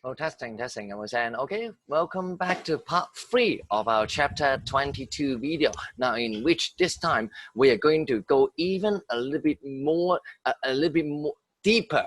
Oh, testing. I was saying, okay, welcome back to part 3 of our chapter 22 video. Now, in which this time we are going to go even a little bit more, deeper,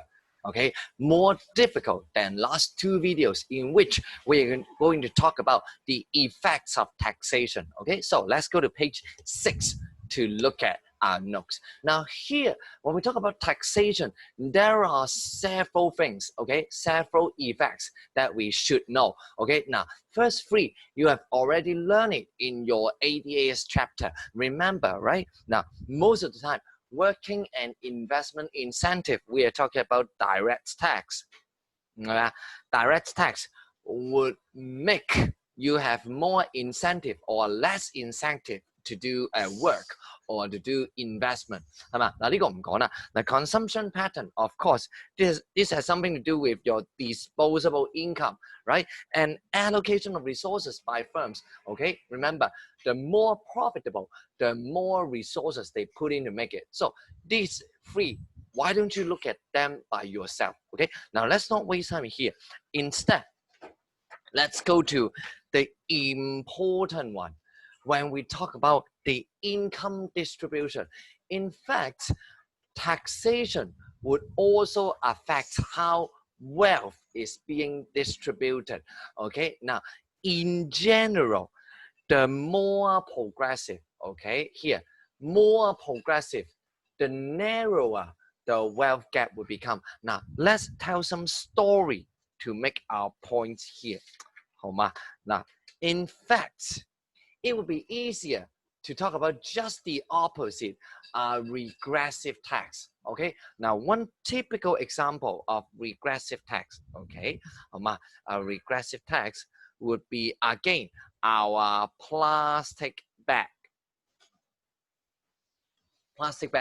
okay, more difficult than last 2 videos in which we are going to talk about the effects of taxation. Okay, so let's go to page 6 to look at our notes. Now here, when we talk about taxation, there are several things, okay, several effects that we should know. Okay, now first 3, you have already learned it in your ADAS chapter. Remember, right? Now, most of the time, working and investment incentive, we are talking about direct tax. Direct tax would make you have more incentive or less incentive to do work or to do investment. 係嘛？嗱，呢個唔講啦。嗱 consumption pattern, of course, this has something to do with your disposable income, right? And allocation of resources by firms. Okay, remember, the more profitable, the more resources they put in to make it. So these 3, why don't you look at them by yourself? Okay, now let's not waste time here. Instead, let's go to the important one. When we talk about the income distribution, in fact, taxation would also affect how wealth is being distributed. Okay, now in general, the more progressive, okay, here, more progressive, the narrower the wealth gap would become. Now, let's tell some story to make our points here. 好嗎？Now, in fact, it would be easier to talk about just the opposite, regressive tax. Okay, now one typical example of regressive tax, okay, 好嗎？ A regressive tax would be again our plastic bag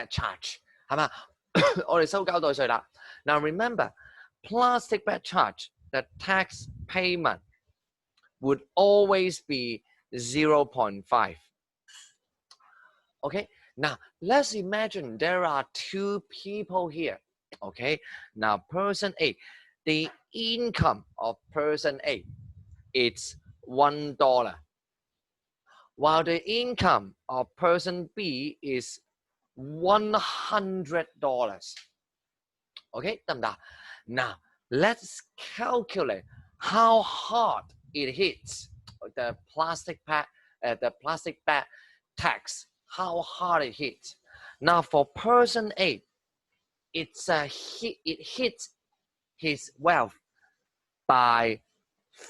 charge, 係嘛？我哋收交代稅啦。Now remember, plastic bag charge, the tax payment would always be 0.5. Okay, now let's imagine there are 2 people here. Okay, now person A, the income of person A, it's $1, while the income of person B is $100. Okay, 得唔得？ Now let's calculate how hard it hits the plastic bag tax. How hard it hits. Now for person A, it hits his wealth by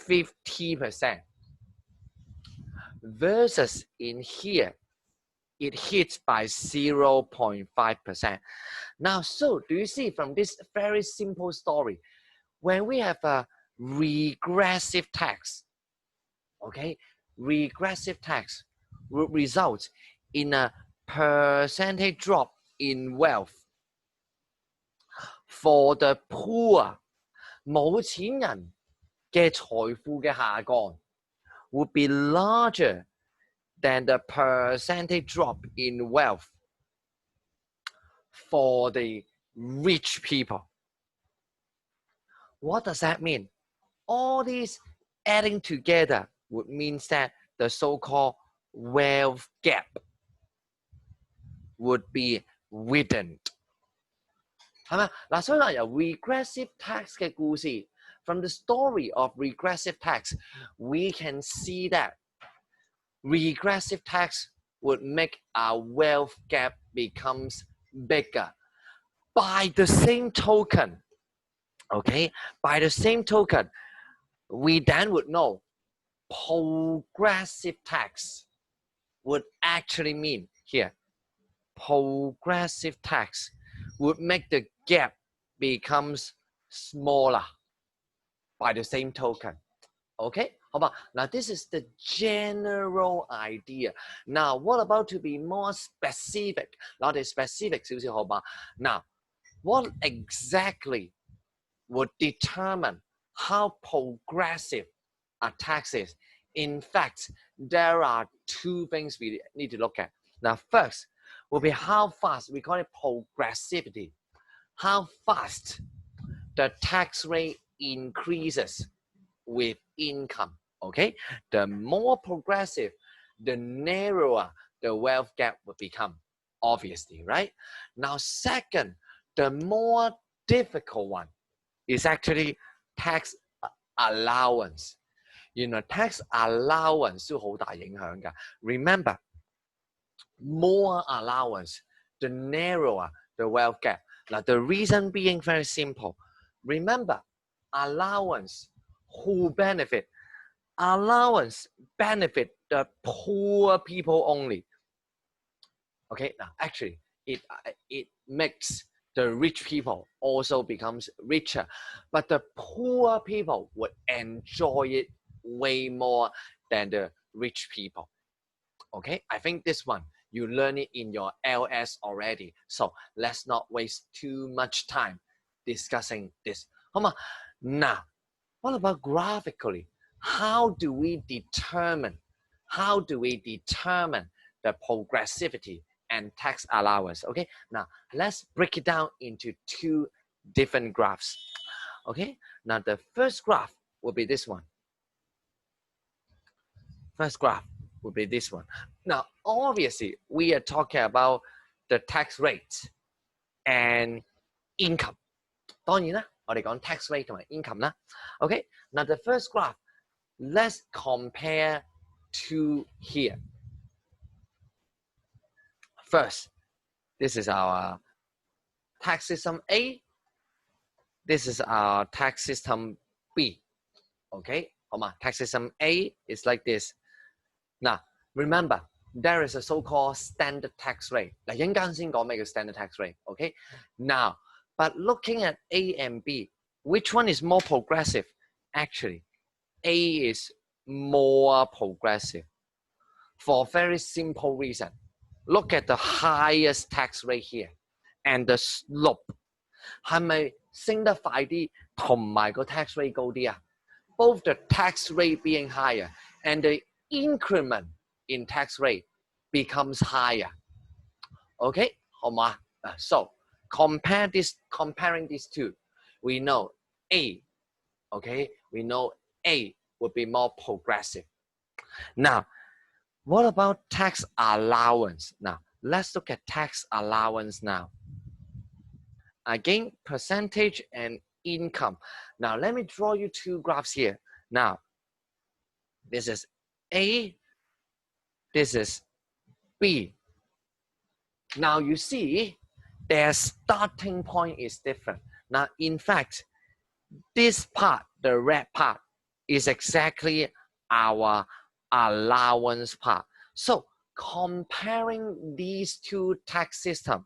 50%. Versus in here, it hits by 0.5%. Now, so do you see from this very simple story, when we have a regressive tax, okay, regressive tax will result in a percentage drop in wealth. For the poor, 冇錢人嘅財富嘅下降 would be larger than the percentage drop in wealth for the rich people. What does that mean? All these adding together would mean that the so-called wealth gap would be widened. 係咪？嗱，所以話由 regressive tax 嘅故事 from the story of regressive tax, we can see that regressive tax would make our wealth gap becomes bigger. By the same token, okay, by the same token, we then would know progressive tax would actually mean here, progressive tax would make the gap becomes smaller by the same token. Okay, 好吧? Now this is the general idea. Now what about to be more specific? 我哋 specific 少少好吧? Now, what exactly would determine how progressive a tax is? In fact, there are 2 things we need to look at. Now, first will be how fast, we call it progressivity, how fast the tax rate increases with income. Okay, the more progressive, the narrower the wealth gap would become, obviously, right? Now, second, the more difficult one is actually tax allowance. tax allowance 都好大影響㗎。Remember, more allowance, the narrower the wealth gap. Now, the reason being very simple. Remember, allowance, who benefit? Allowance benefit the poor people only. Okay, now actually it makes the rich people also becomes richer, but the poor people would enjoy it way more than the rich people. Okay, I think this one you learn it in your LS already, so let's not waste too much time discussing this. 好嘛？ Now, what about graphically? How do we determine the progressivity and tax allowance? Okay, now let's break it down into two different graphs. Okay, now the first graph will be this one. First graph will be this one. Now, obviously, we are talking about the tax rate and income. 當然啦，我哋講 tax rate 同埋 income 啦。Okay, now the first graph, let's compare two here. First, this is our tax system A. This is our tax system B. Okay, 好嘛？ Tax system A is like this. Now, remember, there is a so-called standard tax rate. 嗱，陣間先講咩叫 standard tax rate. Okay, now, but looking at A and B, which one is more progressive? Actually, A is more progressive for a very simple reason. Look at the highest tax rate here and the slope. 係咪升得快啲同埋個 tax rate 高啲啊？ Both the tax rate being higher and the increment in tax rate becomes higher. Okay, 好嘛？ So comparing these two, we know A. Okay, we know A would be more progressive. Now, what about tax allowance? Now, let's look at tax allowance now. Again, percentage and income. Now, let me draw you two graphs here. Now, this is A, this is B. Now, you see, their starting point is different. Now, in fact, this part, the red part, is exactly our allowance part. So, comparing these two tax systems,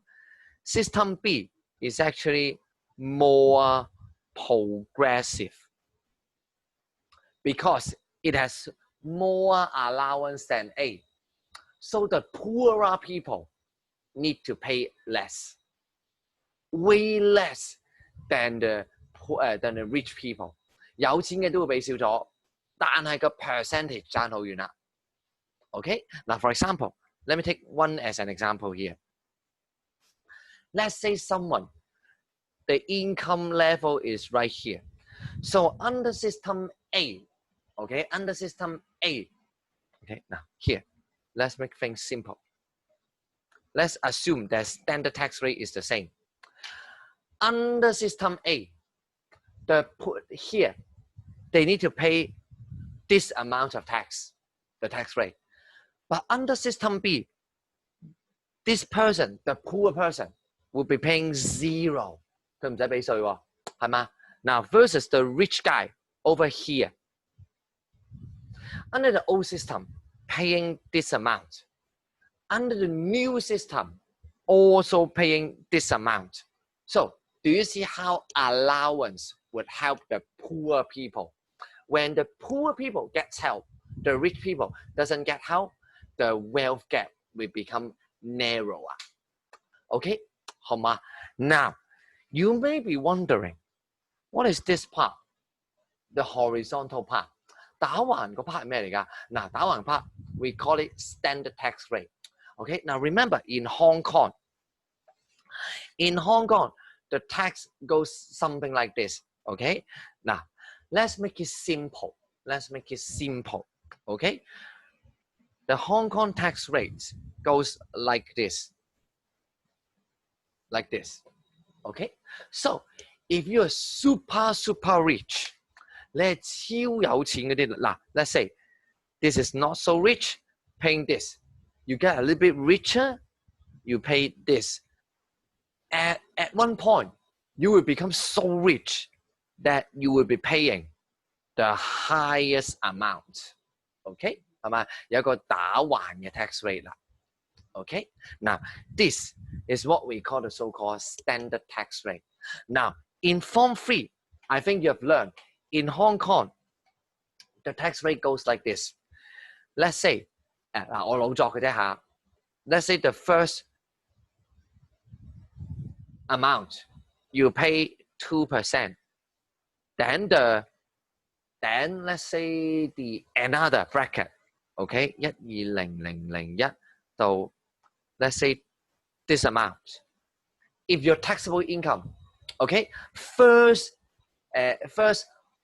system B is actually more progressive because it has more allowance than A. So the poorer people need to pay less, way less than the rich people. 有錢嘅都會俾少咗，但係個 percentage 爭好遠啦。Okay, now for example, let me take one as an example here. Let's say someone, the income level is right here. So under system A, okay, under system A, okay, now here, let's make things simple. Let's assume that standard tax rate is the same. Under system A, here, they need to pay this amount of tax, the tax rate. But under system B, this person, the poor person, will be paying 0. 佢唔使俾稅喎，係嘛？ Now versus the rich guy over here. Under the old system, paying this amount. Under the new system, also paying this amount. So, do you see how allowance would help the poor people? When the poor people gets help, the rich people doesn't get help, the wealth gap will become narrower. Okay, 好嘛？ Now, you may be wondering, what is this part? The horizontal part. 打橫個 part 係咩嚟㗎？嗱，打橫 part, we call it standard tax rate. Okay, now remember, in Hong Kong, the tax goes something like this. Okay, Now, let's make it simple. Let's make it simple. Okay? The Hong Kong tax rate goes like this. Like this. Okay? So, if you're super rich, 你係超有錢嗰啲嗱 let's say this is not so rich, paying this. You get a little bit richer, you pay this. At one point, you will become so rich that you will be paying the highest amount. Okay? 係咪？有個打橫嘅 tax rate 啦。Okay? Now, this is what we call the so-called standard tax rate. Now, in Form 3, I think you have learned, in Hong Kong, the tax rate goes like this. Let's say, 我老作嘅啫嚇。Let's say the first amount, you pay 2%. Then let's say another bracket, okay, 120,001 到 let's say this amount. If your taxable income, okay, first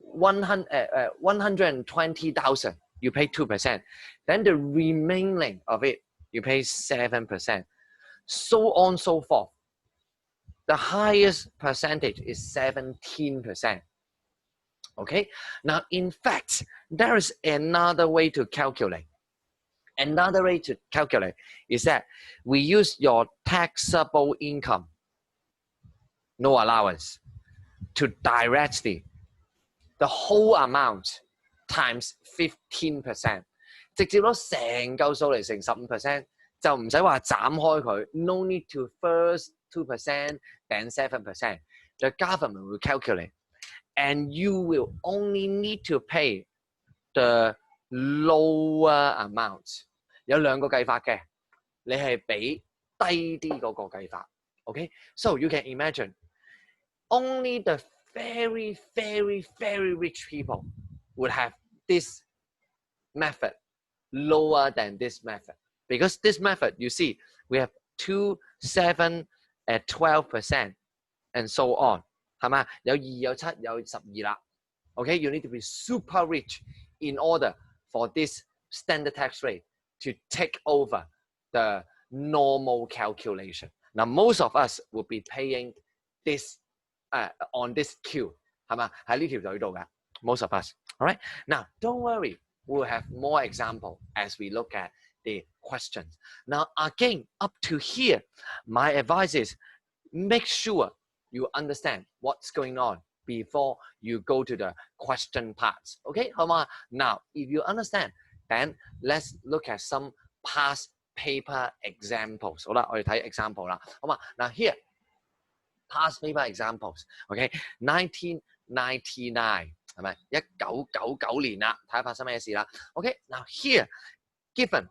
120,000, you pay 2%. Then the remaining of it, you pay 7%. So on, so forth. The highest percentage is 17%. Okay? Now, in fact, there is another way to calculate. Another way to calculate is that we use your taxable income, no allowance, to directly the whole amount times 15%. 直接攞成嚿數嚟乘 15%， 就唔使話斬開佢。No need to first 2%, then 7%. The government will calculate, and you will only need to pay the lower amount. 有兩個計法嘅，你係俾低啲嗰個計法。Okay, so you can imagine, only the very rich people would have this method lower than this method, because this method, you see, we have 2, 7, 12%, and so on. 係嘛？有2有7有12啦。Okay, you need to be super rich in order for this standard tax rate to take over the normal calculation. Now, most of us will be paying this on this queue. 係嘛？喺呢條隊度嘅 most of us. All right. Now, don't worry. We'll have more example as we look at the questions. Now, again, up to here, my advice is make sure you understand what's going on before you go to the question parts. Okay, 好嘛？ Now, if you understand, then let's look at some past paper examples. 好啦，我哋睇 example 啦，好嘛？ Now here, past paper examples. Okay, 1999. 係咪1999年啦？睇下發生咩事啦。Okay, now here, given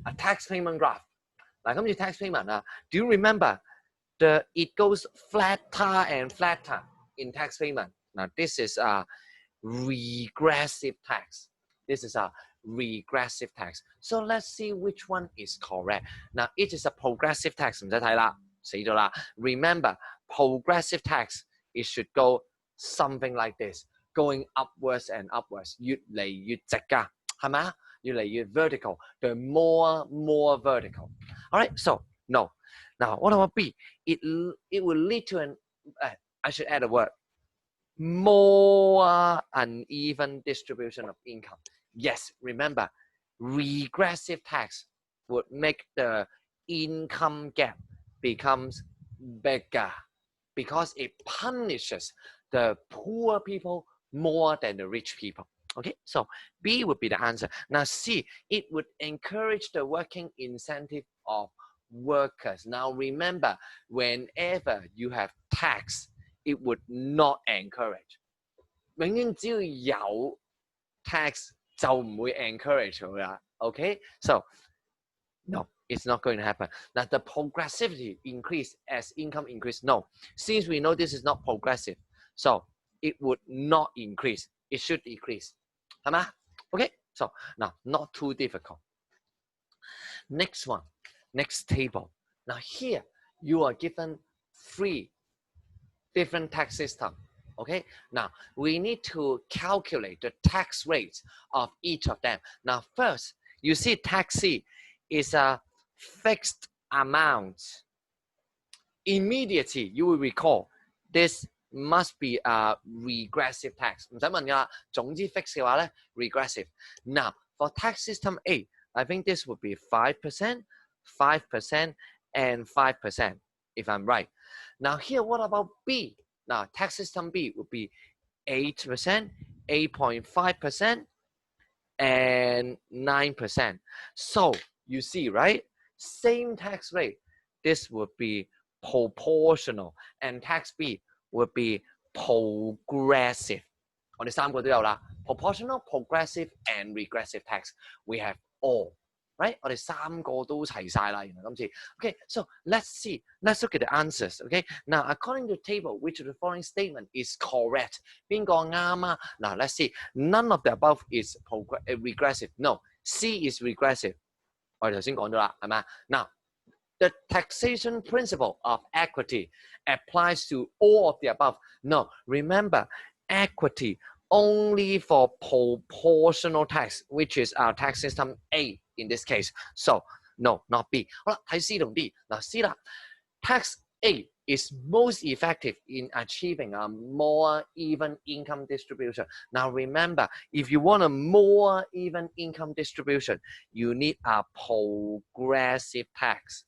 a tax payment graph. 嗱，今次 tax payment 啊 ，do you remember it goes flatter and flatter in tax payment? Now this is a regressive tax. This is a regressive tax. So let's see which one is correct. Now it is a progressive tax. 唔使睇啦，死咗啦。Remember, progressive tax, it should go something like this. Going upwards and upwards, 越嚟越直㗎，係咪啊？越嚟越 vertical, the more vertical. All right, so no. Now, what about B? It will lead to an, I should add a word, more uneven distribution of income. Yes, remember, regressive tax would make the income gap becomes bigger because it punishes the poor people more than the rich people. Okay, so B would be the answer. Now C, it would encourage the working incentive of workers. Now remember, whenever you have tax, it would not encourage. 永遠只要有 tax 就唔會 encourage 佢啦。Okay, so no, it's not going to happen. Now the progressivity increase as income increase. No, since we know this is not progressive, so it would not increase. It should decrease. 係嘛? Okay, so now not too difficult. Next one, next table. Now here you are given 3 different tax systems. Okay, now we need to calculate the tax rates of each of them. Now, first, you see tax C is a fixed amount. Immediately, you will recall this must be a regressive tax. 唔使問㗎啦，總之 fix 嘅話咧 regressive. Now, for tax system A, I think this would be 5%, 5%, and 5%, if I'm right. Now here, what about B? Now, tax system B would be 8%, 8.5%, and 9%. So you see, right? Same tax rate. This would be proportional, and tax B would be progressive. 我哋三個都有啦 proportional, progressive, and regressive tax. We have all. Right? 我哋三個都齊晒啦，原來今次。Okay, so let's see. Let's look at the answers. Okay, now according to the table, which of the following statement is correct? 邊個啱啊？嗱 let's see. None of the above is regressive. No, C is regressive. 我哋頭先講咗啦，係咪？ Now, the taxation principle of equity applies to all of the above. No, remember, equity only for proportional tax, which is our tax system A in this case. So, no, not B. 好啦，睇 C 同 D。嗱 C 啦 ，tax A is most effective in achieving a more even income distribution. Now remember, if you want a more even income distribution, you need a progressive tax,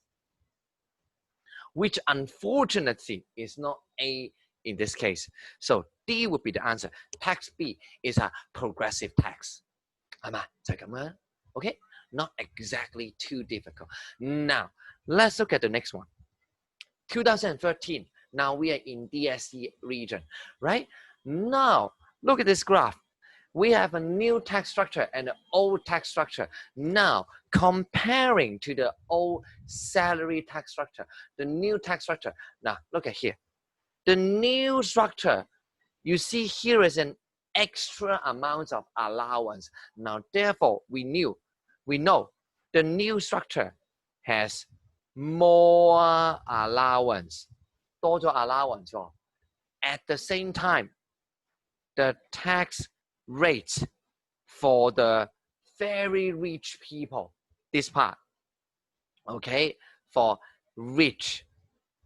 which unfortunately is not A in this case. So D would be the answer. Tax B is a progressive tax. 係咪？就係咁樣。Okay? Not exactly too difficult. Now, let's look at the next one. 2013. Now we are in DSE region, right? Now, look at this graph. We have a new tax structure and an old tax structure. Now, comparing to the old salary tax structure, the new tax structure. Now, look at here. The new structure, you see here is an extra amount of allowance. Now, therefore, we know the new structure has more allowance. 多咗 allowance 喎。At the same time, the tax rate for the very rich people, this part, okay, for rich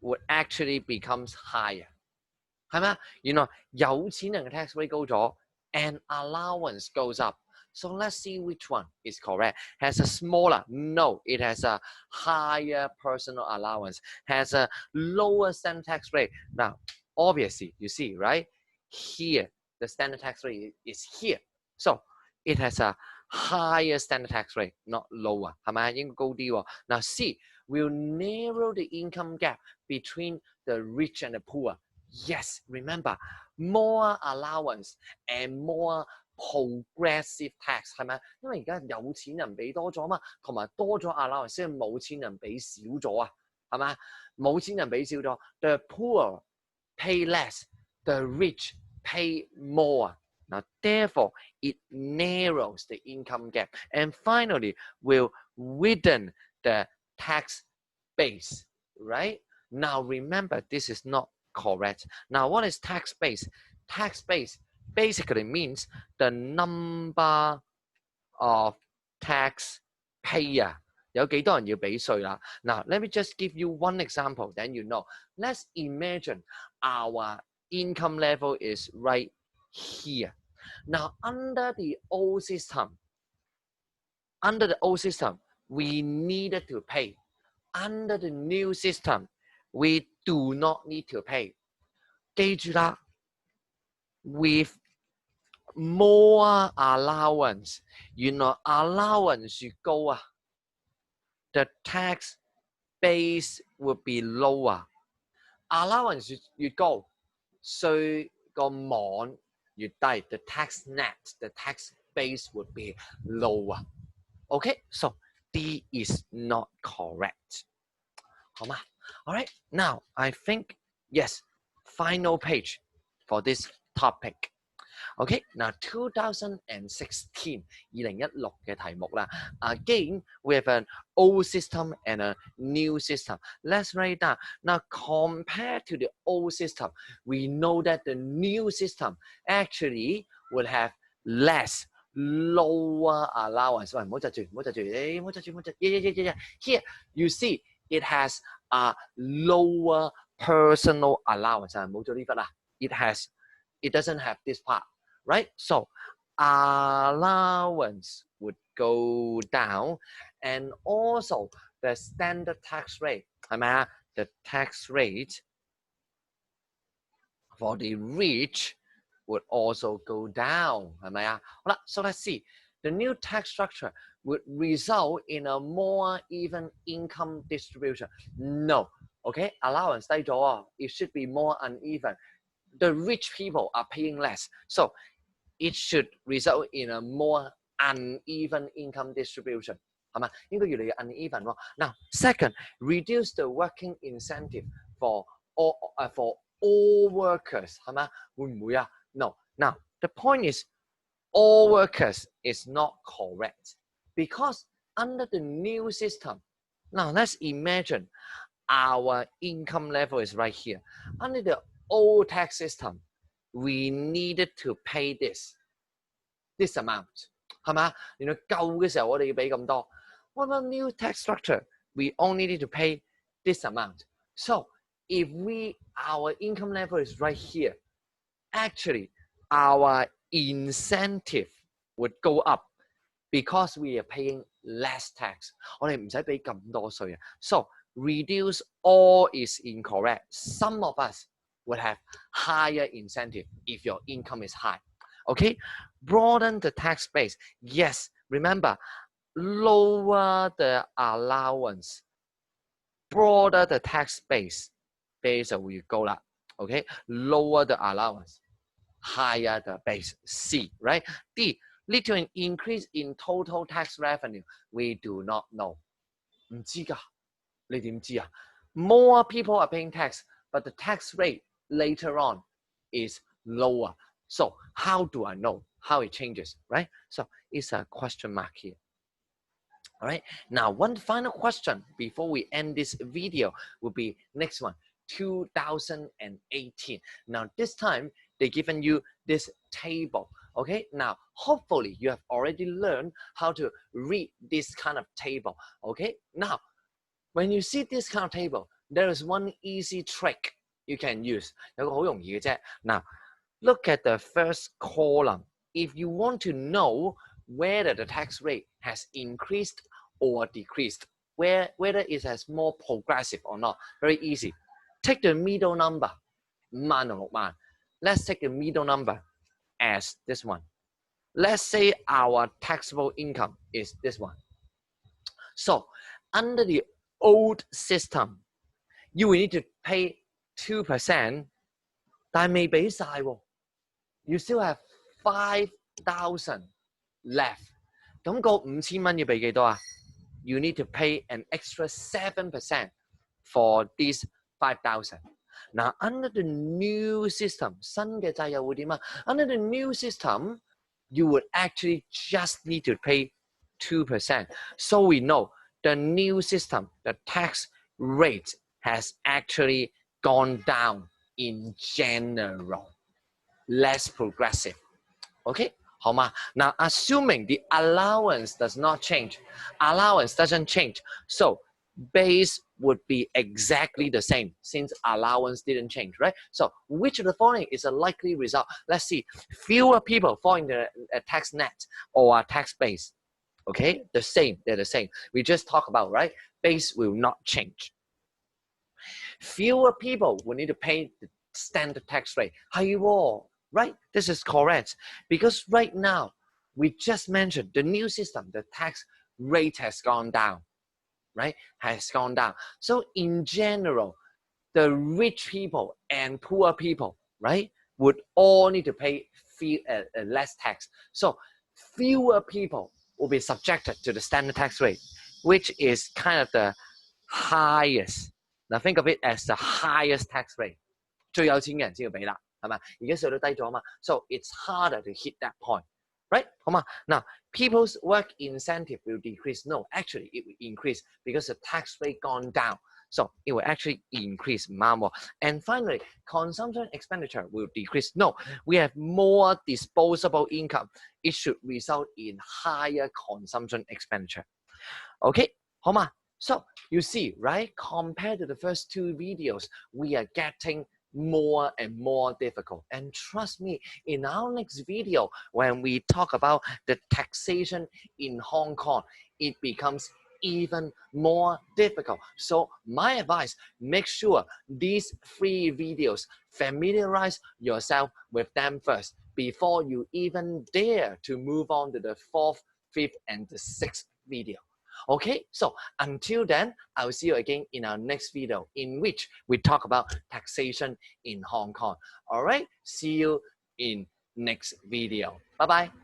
would actually becomes higher. 係咪啊？原來有錢人嘅 tax rate 高咗 and allowance goes up. So let's see which one is correct. Has a smaller, no, it has a higher personal allowance, has a lower standard tax rate. Now, obviously, you see, right? Here, the standard tax rate is here. So it has a higher standard tax rate, not lower. 係咪？應該高啲喎。Now, C will narrow the income gap between the rich and the poor. Yes, remember, more allowance and more progressive tax 係咪？因為而家有錢人俾多咗嘛，同埋多咗 allowance 先冇錢人俾少咗啊，係咪？冇錢人俾少咗 ，the poor pay less, the rich pay more. Now, therefore, it narrows the income gap and finally will widen the tax base, right? Now, remember, this is not correct. Now, what is tax base? Tax base basically means the number of tax payer. 有幾多人要俾稅啦？ Now, let me just give you one example, then you know. Let's imagine our income level is right here. Now, under the old system, we needed to pay. Under the new system, we do not need to pay. 記住啦 ，with more allowance, 原來 allowance 越高啊 ，the tax base would be lower. allowance 越高，稅個網越低 ，the tax net, the tax base would be lower. Okay, so D is not correct. 好嗎？ All right, now I think yes, final page for this topic. Okay, now 2016 2016嘅題目啦。Again, we have an old system and a new system. Let's write that. Now, compared to the old system, we know that the new system actually will have less lower allowance. 喂，唔好窒住，唔好窒住，誒，唔好窒住，唔好窒。Yeah. Here you see it has a lower personal allowance. 冇咗呢筆啦。It doesn't have this part, right? So allowance would go down, and also the standard tax rate, 係咪啊？ The tax rate for the rich would also go down, 係咪啊？好啦 so let's see. The new tax structure would result in a more even income distribution. No, okay, allowance 低咗啊， it should be more uneven. The rich people are paying less, so it should result in a more uneven income distribution. 係嘛？應該越嚟越 uneven 喎。Now, second, reduce the working incentive for all workers. 係嘛？會唔會啊？ No. Now, the point is, all workers is not correct because under the new system, now let's imagine our income level is right here. Under the old tax system, we needed to pay this amount, 係嘛？原來舊嘅時候我哋要俾咁多。What about new tax structure? We only need to pay this amount. So if our income level is right here, actually our incentive would go up because we are paying less tax. 我哋唔使俾咁多稅啊。So reduce all is incorrect. Some of us would have higher incentive if your income is high. Okay, broaden the tax base. Yes, remember, lower the allowance, broader the tax base. Base 就會越高啦。Okay, lower the allowance, higher the base. C, right? D, lead to an increase in total tax revenue. We do not know. 唔知㗎，你點知啊？ More people are paying tax, but the tax rate later on is lower. So how do I know how it changes, right? So it's a question mark here. All right. Now, one final question before we end this video will be next one, 2018. Now, this time they've given you this table. Okay. Now, hopefully you have already learned how to read this kind of table. Okay. Now, when you see this kind of table, there is one easy trick you can use. 有個好容易嘅啫。Now, look at the first column. If you want to know whether the tax rate has increased or decreased, whether it has more progressive or not, very easy. Take the middle number, 5萬同6萬. Let's take the middle number as this one. Let's say our taxable income is this one. So, under the old system, you will need to pay 2%, 但係未俾晒喎。You still have 5,000 left. 咁個5000蚊要俾幾多啊？ You need to pay an extra 7% for this 5,000. Now, under the new system, 新嘅制又會點啊？ Under the new system, you would actually just need to pay 2%. So we know the new system, the tax rate has actually gone down in general. Less progressive. Okay, 好嗎？ Now, assuming the allowance does not change, allowance doesn't change, so base would be exactly the same since allowance didn't change, right? So, which of the following is a likely result? Let's see. Fewer people fall in the tax net or tax base. Okay, they're the same. We just talked about, right? Base will not change. Fewer people will need to pay the standard tax rate. 係喎。Right? This is correct. Because right now, we just mentioned the new system, the tax rate has gone down. Right? Has gone down. So in general, the rich people and poor people, right, would all need to pay less tax. So fewer people will be subjected to the standard tax rate, which is kind of the highest. Now think of it as the highest tax rate. 最有錢嘅人先要俾啦。係嘛？而家稅率低咗嘛 ，so it's harder to hit that point, right？ 好嘛？嗱 ，people's work incentive will decrease. No, actually it will increase because the tax rate gone down. So it will actually increase more. And finally, consumption expenditure will decrease. No, we have more disposable income. It should result in higher consumption expenditure. Okay, 好嘛? So you see, right? Compared to the first two videos, we are getting more and more difficult. And trust me, in our next video, when we talk about the taxation in Hong Kong, it becomes even more difficult. So my advice, make sure these 3 videos, familiarize yourself with them first before you even dare to move on to the 4th, 5th, and the 6th video. Okay, so until then, I'll see you again in our next video in which we talk about taxation in Hong Kong. All right, see you in next video. Bye-bye.